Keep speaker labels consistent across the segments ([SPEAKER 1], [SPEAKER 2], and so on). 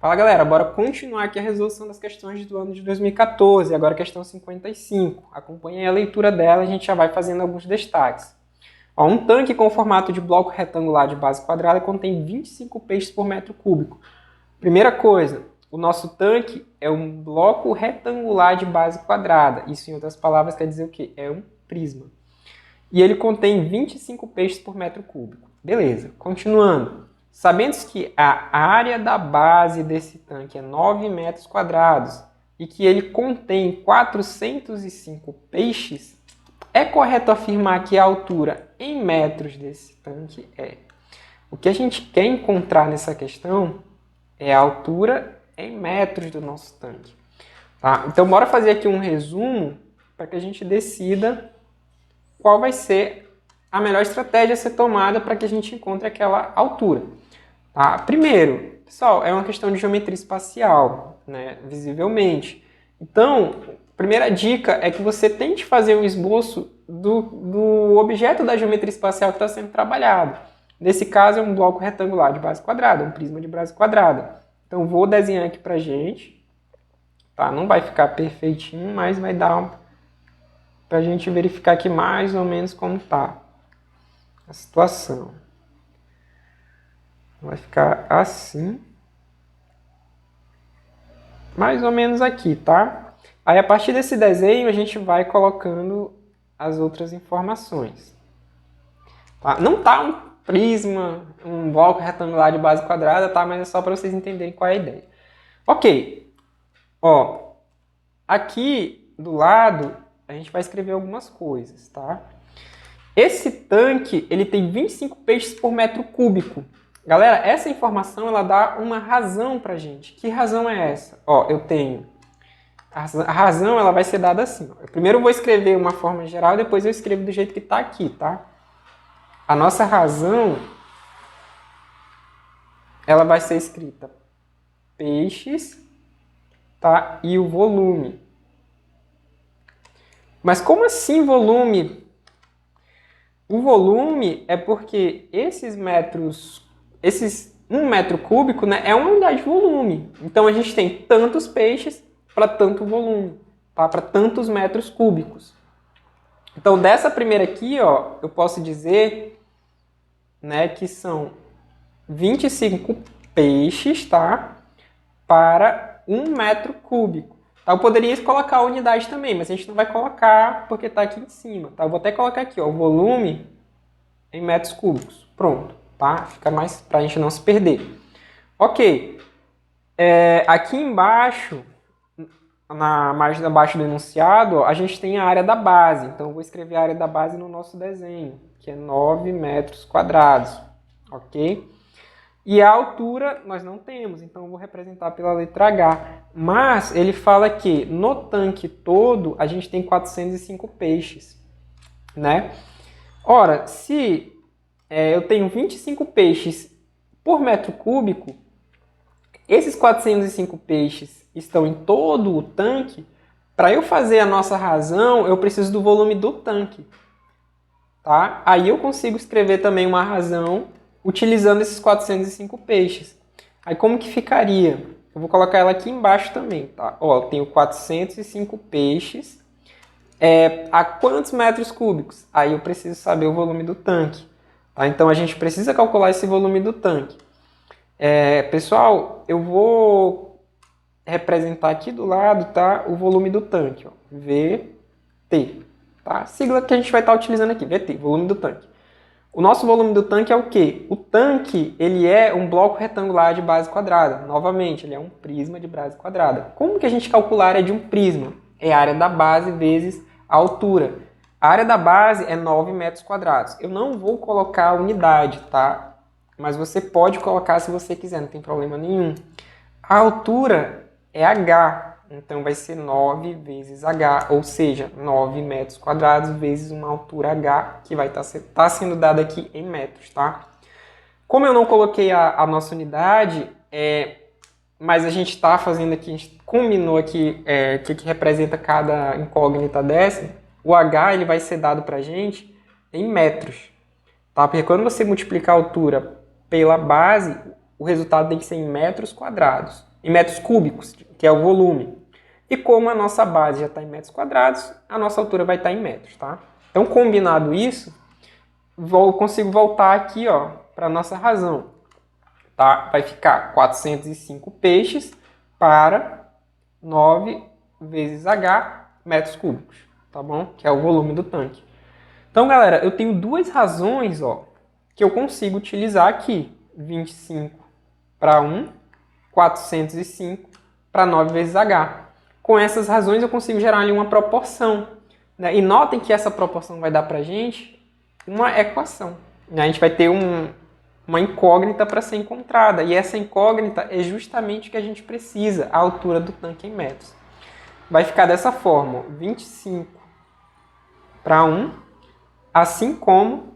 [SPEAKER 1] Fala galera, bora continuar aqui a resolução das questões do ano de 2014, agora a questão 55. Acompanhe a leitura dela, a gente já vai fazendo alguns destaques. Ó, um tanque com formato de bloco retangular de base quadrada contém 25 peixes por metro cúbico. Primeira coisa, o nosso tanque é um bloco retangular de base quadrada. Isso, em outras palavras, quer dizer o quê? É um prisma. E ele contém 25 peixes por metro cúbico. Beleza, continuando. Sabendo que a área da base desse tanque é 9 metros quadrados e que ele contém 405 peixes, é correto afirmar que a altura em metros desse tanque é. O que a gente quer encontrar nessa questão é a altura em metros do nosso tanque. Tá? Então, bora fazer aqui um resumo para que a gente decida qual vai ser a melhor estratégia a ser tomada para que a gente encontre aquela altura. Tá? Primeiro, pessoal, é uma questão de geometria espacial, né? Visivelmente. Então, a primeira dica é que você tente fazer um esboço do objeto da geometria espacial que está sendo trabalhado. Nesse caso, é um bloco retangular de base quadrada, um prisma de base quadrada. Então, vou desenhar aqui para a gente. Tá? Não vai ficar perfeitinho, mas vai dar para a gente verificar aqui mais ou menos como está a situação. Vai ficar assim. Mais ou menos aqui, tá? Aí, a partir desse desenho, a gente vai colocando as outras informações. Tá? Não tá um prisma, um bloco retangular de base quadrada, tá? Mas é só para vocês entenderem qual é a ideia. Ok. Ó, aqui do lado, a gente vai escrever algumas coisas, tá? Esse tanque, ele tem 25 peixes por metro cúbico. Galera, essa informação, ela dá uma razão pra gente. Que razão é essa? Ó, eu tenho... A razão, ela vai ser dada assim. Ó. Primeiro eu vou escrever uma forma geral, depois eu escrevo do jeito que tá aqui, tá? A nossa razão, ela vai ser escrita peixes, tá? E o volume. Mas como assim volume? O volume é porque esses 1 metro cúbico, né, é uma unidade de volume. Então a gente tem tantos peixes para tanto volume, tá? Para tantos metros cúbicos. Então dessa primeira aqui, ó, eu posso dizer, né, que são 25 peixes, tá? Para 1 metro cúbico. Tá? Eu poderia colocar a unidade também, mas a gente não vai colocar porque está aqui em cima. Tá? Eu vou até colocar aqui, ó, o volume em metros cúbicos. Pronto, tá? Fica mais para a gente não se perder. Ok. Aqui embaixo, na margem abaixo do enunciado, ó, a gente tem a área da base. Então, eu vou escrever a área da base no nosso desenho, que é 9 metros quadrados. Ok? E a altura nós não temos, então eu vou representar pela letra H. Mas ele fala que no tanque todo a gente tem 405 peixes, né? Ora, se eu tenho 25 peixes por metro cúbico, esses 405 peixes estão em todo o tanque. Para eu fazer a nossa razão, eu preciso do volume do tanque. Tá? Aí eu consigo escrever também uma razão utilizando esses 405 peixes. Aí como que ficaria? Eu vou colocar ela aqui embaixo também, tá? Ó, eu tenho 405 peixes. A quantos metros cúbicos? Aí eu preciso saber o volume do tanque. Tá? Então a gente precisa calcular esse volume do tanque. Pessoal, eu vou representar aqui do lado, tá? O volume do tanque, ó, VT. Tá? A sigla que a gente vai estar utilizando aqui, VT, volume do tanque. O nosso volume do tanque é o quê? O tanque, ele é um bloco retangular de base quadrada. Novamente, ele é um prisma de base quadrada. Como que a gente calcula a área de um prisma? É a área da base vezes a altura. A área da base é 9 metros quadrados. Eu não vou colocar a unidade, tá? Mas você pode colocar se você quiser, não tem problema nenhum. A altura é H. Então, vai ser 9 vezes H, ou seja, 9 metros quadrados vezes uma altura H, que vai estar sendo dada aqui em metros, tá? Como eu não coloquei a nossa unidade, mas a gente está fazendo aqui, a gente combinou aqui o que representa cada incógnita dessa, o H ele vai ser dado para a gente em metros, tá? Porque quando você multiplicar a altura pela base, o resultado tem que ser em metros quadrados. em metros cúbicos, que é o volume. E como a nossa base já está em metros quadrados, a nossa altura vai estar em metros, tá? Então, combinado isso, eu consigo voltar aqui, ó, para a nossa razão. Tá? Vai ficar 405 peixes para 9 vezes H metros cúbicos, tá bom? Que é o volume do tanque. Então, galera, eu tenho duas razões, ó, que eu consigo utilizar aqui. 25 para 1, 405 para 9 vezes H. Com essas razões eu consigo gerar ali uma proporção, né? E notem que essa proporção vai dar para a gente uma equação, né? A gente vai ter uma incógnita para ser encontrada, e essa incógnita é justamente o que a gente precisa, a altura do tanque em metros. Vai ficar dessa forma, 25 para 1, assim como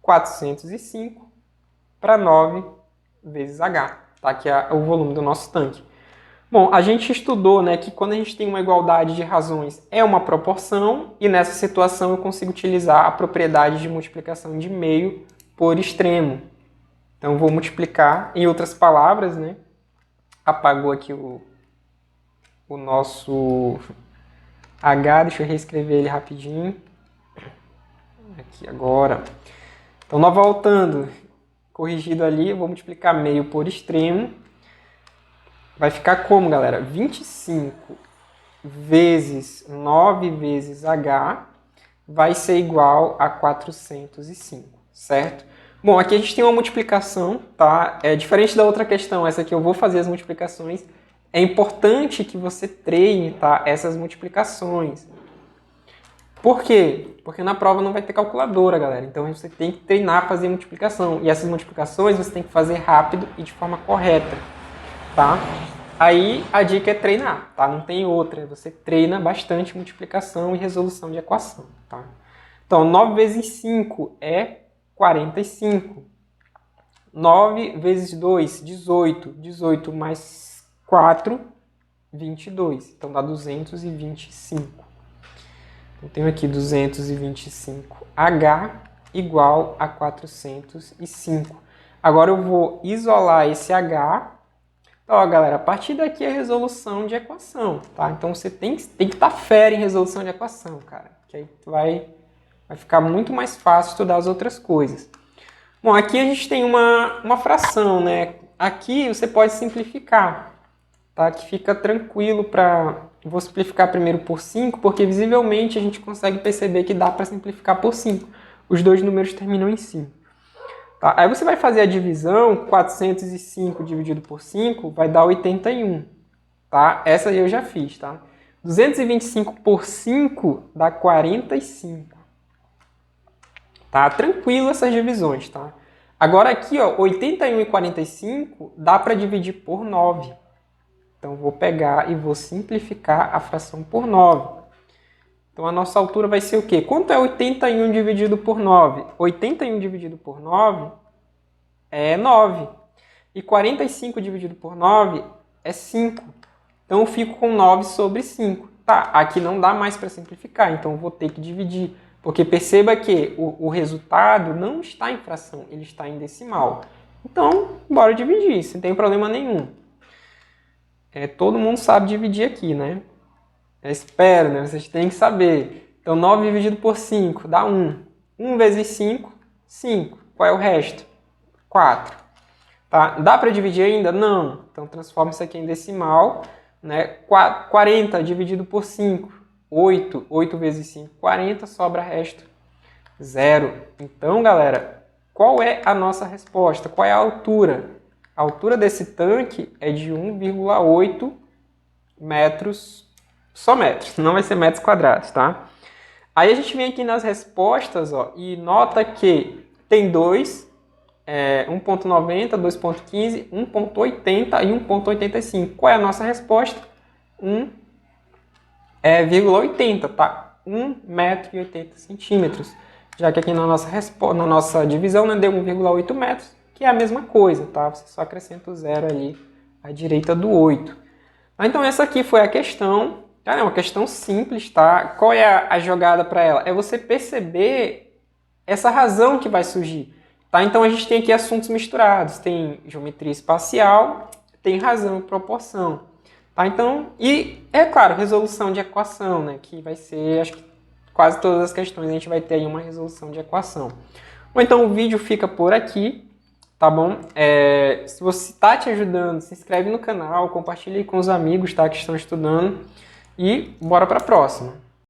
[SPEAKER 1] 405 para 9 vezes H, tá? Que é o volume do nosso tanque. Bom, a gente estudou, né, que quando a gente tem uma igualdade de razões é uma proporção, e nessa situação eu consigo utilizar a propriedade de multiplicação de meio por extremo. Então eu vou multiplicar, em outras palavras, né? Apagou aqui o nosso H, deixa eu reescrever ele rapidinho. Aqui agora. Então, nós voltando, corrigido ali, eu vou multiplicar meio por extremo. Vai ficar como, galera? 25 vezes 9 vezes H vai ser igual a 405, certo? Bom, aqui a gente tem uma multiplicação, tá? É diferente da outra questão, essa aqui eu vou fazer as multiplicações. É importante que você treine, tá, essas multiplicações. Por quê? Porque na prova não vai ter calculadora, galera. Então você tem que treinar a fazer multiplicação. E essas multiplicações você tem que fazer rápido e de forma correta, tá? Aí a dica é treinar, tá? Não tem outra. Você treina bastante multiplicação e resolução de equação, tá? Então, 9 vezes 5 é 45. 9 vezes 2, 18. 18 mais 4, 22. Então dá 225. Eu tenho aqui 225H igual a 405. Agora eu vou isolar esse H. Então, ó, galera, a partir daqui é resolução de equação, tá? Então você tem que estar fera em resolução de equação, cara. Que aí vai ficar muito mais fácil estudar as outras coisas. Bom, aqui a gente tem uma fração, né? Aqui você pode simplificar, tá? Que fica tranquilo para... Vou simplificar primeiro por 5, porque visivelmente a gente consegue perceber que dá para simplificar por 5. Os dois números terminam em 5. Tá? Aí você vai fazer a divisão, 405 dividido por 5 vai dar 81. Tá? Essa aí eu já fiz, tá? 225 por 5 dá 45. Tá? Tranquilo essas divisões, tá? Agora aqui, ó, 81 e 45 dá para dividir por 9. Então, vou pegar e vou simplificar a fração por 9. Então, a nossa altura vai ser o quê? Quanto é 81 dividido por 9? 81 dividido por 9 é 9. E 45 dividido por 9 é 5. Então, eu fico com 9 sobre 5. Tá, aqui não dá mais para simplificar, então eu vou ter que dividir. Porque perceba que o resultado não está em fração, ele está em decimal. Então, bora dividir, sem tem problema nenhum. Todo mundo sabe dividir aqui, né? Eu espero, né? Vocês têm que saber. Então, 9 dividido por 5 dá 1. 1 vezes 5, 5. Qual é o resto? 4. Tá? Dá para dividir ainda? Não. Então, transforma isso aqui em decimal. Né? 40 dividido por 5, 8. 8 vezes 5, 40. Sobra resto 0. Então, galera, qual é a nossa resposta? Qual é a altura? A altura desse tanque é de 1,8 metros, só metros, não vai ser metros quadrados, tá? Aí a gente vem aqui nas respostas, ó, e nota que tem 2, 1,90, 2,15, 1,80 e 1,85. Qual é a nossa resposta? 1,80, tá? 1,80 m, já que aqui na nossa divisão, né, deu 1,8 metros. Que é a mesma coisa, tá? Você só acrescenta o 0 ali à direita do 8. Então, essa aqui foi a questão. Tá? É uma questão simples, tá? Qual é a jogada para ela? É você perceber essa razão que vai surgir. Tá? Então, a gente tem aqui assuntos misturados. Tem geometria espacial, tem razão e proporção. Tá? Então, e é claro, resolução de equação, né? Que vai ser, acho que quase todas as questões a gente vai ter aí uma resolução de equação. Ou então o vídeo fica por aqui, tá bom? Se você está te ajudando, se inscreve no canal, compartilha aí com os amigos, tá? Que estão estudando. E bora para a próxima.